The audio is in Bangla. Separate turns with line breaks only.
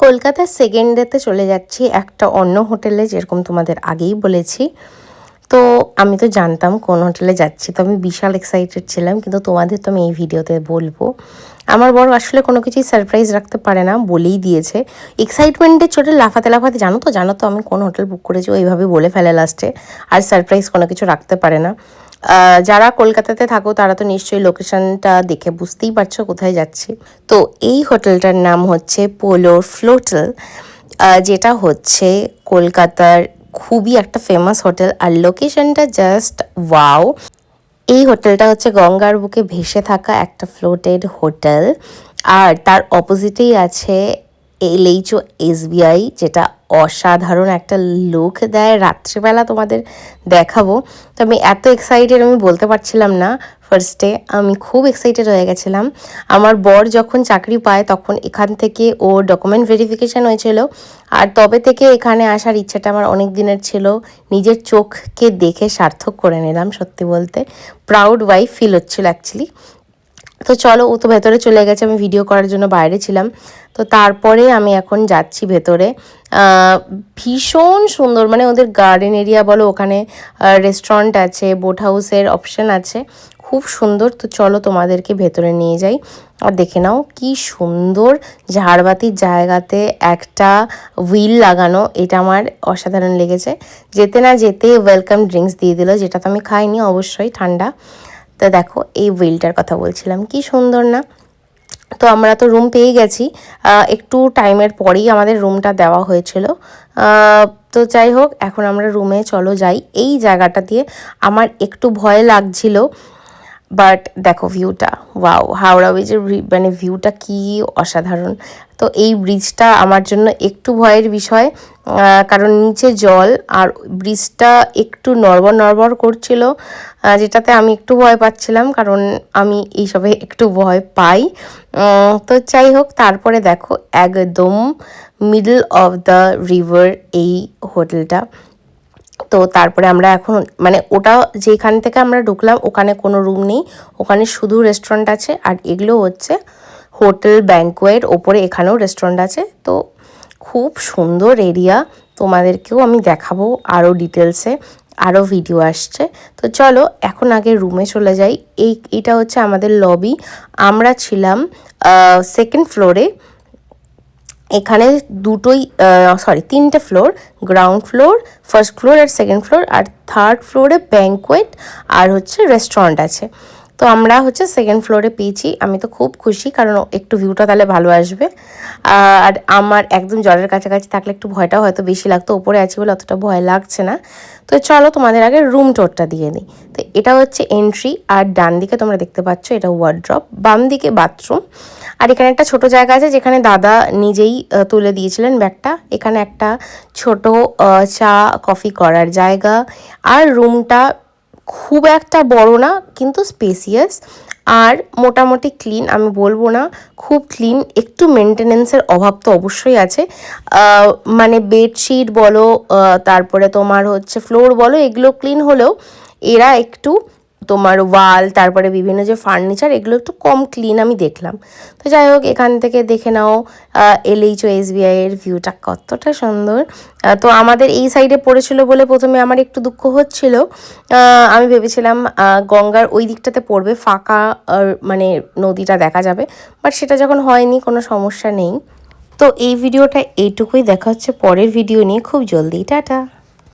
কলকাতার সেকেন্ড ডেতে চলে যাচ্ছি একটা অন্য হোটেলে, যেরকম তোমাদের আগেই বলেছি। তো আমি তো জানতাম কোন হোটেলে যাচ্ছি, তো আমি বিশাল এক্সাইটেড ছিলাম, কিন্তু তোমাদের তো আমি এই ভিডিওতে বলবো। আমার বড় আসলে কোনো কিছুই সারপ্রাইজ রাখতে পারে না, বলেই দিয়েছে। এক্সাইটমেন্টের চোটে লাফাতে লাফাতে জানো তো আমি কোন হোটেল বুক করেছি ওইভাবে বলে ফেলে লাস্টে, আর সারপ্রাইজ কোনো কিছু রাখতে পারে না। যারা কলকাতাতে থাকো তারা তো নিশ্চয়ই লোকেশনটা দেখে বুঝতেই পারছো কোথায় যাচ্ছি। তো এই হোটেলটার নাম হচ্ছে পোলো ফ্লোটেল, যেটা হচ্ছে কলকাতার খুবই একটা ফেমাস হোটেল, আর লোকেশনটা জাস্ট ওয়াও। এই হোটেলটা হচ্ছে গঙ্গার বুকে ভেসে থাকা একটা ফ্লোটেড হোটেল, আর তার অপোজিটেই আছে LHO SBI, যেটা অসাধারণ একটা লুক দেয়। রাত্রিবেলা তোমাদের দেখাবো। তো আমি এত এক্সাইটেড, আমি বলতে পারছিলাম না। ফার্স্টে আমি খুব এক্সাইটেড হয়ে গেছিলাম। আমার বর যখন চাকরি পায় তখন এখান থেকে ও ডকুমেন্ট ভেরিফিকেশান হয়েছিল, আর তবে থেকে এখানে আসার ইচ্ছাটা আমার অনেক দিনের ছিল। নিজের চোখকে দেখে সার্থক করে নিলাম, সত্যি বলতে প্রাউড ওয়াইফ ফিল হচ্ছিল অ্যাকচুয়ালি। তো চলো, ও তো ভেতরে চলে গেছে, আমি ভিডিও করার জন্য বাইরে ছিলাম। তো তারপরে আমি এখন যাচ্ছি ভেতরে। ভীষণ সুন্দর, মানে ওদের গার্ডেন এরিয়া বলো, ওখানে রেস্টুরেন্ট আছে, বোট হাউসের অপশান আছে, খুব সুন্দর। তো চলো তোমাদেরকে ভেতরে নিয়ে যাই, আর দেখে নাও কি সুন্দর ঝাড়বাতির জায়গাতে একটা হুইল লাগানো। এটা আমার অসাধারণ লেগেছে। যেতে না যেতে ওয়েলকাম ড্রিঙ্কস দিয়ে দিল, যেটা তো আমি খাইনি অবশ্যই, ঠান্ডা। তো দেখো, এই হুইলটার কথা বলছিলাম, কি সুন্দর না। তো আমরা তো রুম পেয়ে গেছি, একটু টাইমের পরেই আমাদের রুমটা দেওয়া হয়েছিল। তো যাই হোক, এখন আমরা রুমে চলো যাই। এই জায়গাটা দিয়ে আমার একটু ভয় লাগছিল, বাট দেখো ভিউটা, ওয়াও, হাওড়া ব্রিজের মানে ভিউটা কি অসাধারণ। তো এই ব্রিজটা আমার জন্য একটু ভয়ের বিষয়, কারণ নিচে জল আর ব্রিজটা একটু নড়বড় নড়বড় করছিল, যেটাতে আমি একটু ভয় পাচ্ছিলাম, কারণ আমি এইসবে একটু ভয় পাই। তো যাই হোক, তারপরে দেখো একদম মিডল অফ দ্য রিভার এই হোটেলটা। তো তারপরে আমরা এখন, মানে ওটা যেখান থেকে আমরা ঢুকলাম ওখানে কোনো রুম নেই, ওখানে শুধু রেস্টুরেন্ট আছে। আর এগুলো হচ্ছে হোটেল ব্যাঙ্কোয়েট, ওপরে এখানেও রেস্টুরেন্ট আছে। তো খুব সুন্দর এরিয়া, তোমাদেরকেও আমি দেখাবো আরও ডিটেলসে, আরও ভিডিও আসছে। তো চলো এখন আগে রুমে চলে যাই। এইটা হচ্ছে আমাদের লবি। আমরা ছিলাম সেকেন্ড ফ্লোরে। এখানে তিনটে floor, ground floor, first floor আর সেকেন্ড ফ্লোর, আর থার্ড ফ্লোরে ব্যাঙ্কোয়েট আর হচ্ছে রেস্টুরেন্ট আছে। তো আমরা হচ্ছে সেকেন্ড ফ্লোরে পেয়েছি, আমি তো খুব খুশি, কারণ একটু ভিউটা তাহলে ভালো আসবে। আর আমার একদম জলের কাছাকাছি থাকলে একটু ভয়টাও হয়তো বেশি লাগতো, ওপরে আছি বলে অতটা ভয় লাগছে না। তো চলো তোমাদের আগে রুম টোরটা দিয়ে নিই। তো এটা হচ্ছে এন্ট্রি, আর ডান দিকে তোমরা দেখতে পাচ্ছ এটা ওয়ার্ড্রপ, বাম দিকে বাথরুম, আর এখানে একটা ছোট জায়গা আছে যেখানে দাদা নিজেই তুলে দিয়েছিলেন ব্যাগটা। এখানে একটা ছোট চা কফি করার জায়গা, আর রুমটা খুব একটা বড় না কিন্তু স্পেসিয়াস, আর মোটামুটি ক্লিন, আমি বলবো না খুব ক্লিন, একটু মেনটেনেন্সের অভাব তো অবশ্যই আছে। মানে বেডশিট বলো, তারপরে তোমার হচ্ছে ফ্লোর বলো, এগুলো ক্লিন হলেও এরা একটু তোমার ওয়াল, তারপরে বিভিন্ন যে ফার্নিচার, এগুলো একটু কম ক্লিন আমি দেখলাম। তো যাই হোক, এখান থেকে দেখে নাও LHO SBI এর ভিউটা কতটা সুন্দর। তো আমাদের এই সাইডে পড়েছিল বলে প্রথমে আমার একটু দুঃখ হচ্ছিল, আমি ভেবেছিলাম গঙ্গার ওই দিকটাতে পড়বে, ফাঁকা মানে নদীটা দেখা যাবে, বাট সেটা যখন হয়নি কোনো সমস্যা নেই। তো এই ভিডিওটা এইটুকুই, দেখা হচ্ছে পরের ভিডিও নিয়ে খুব জলদি, টাটা।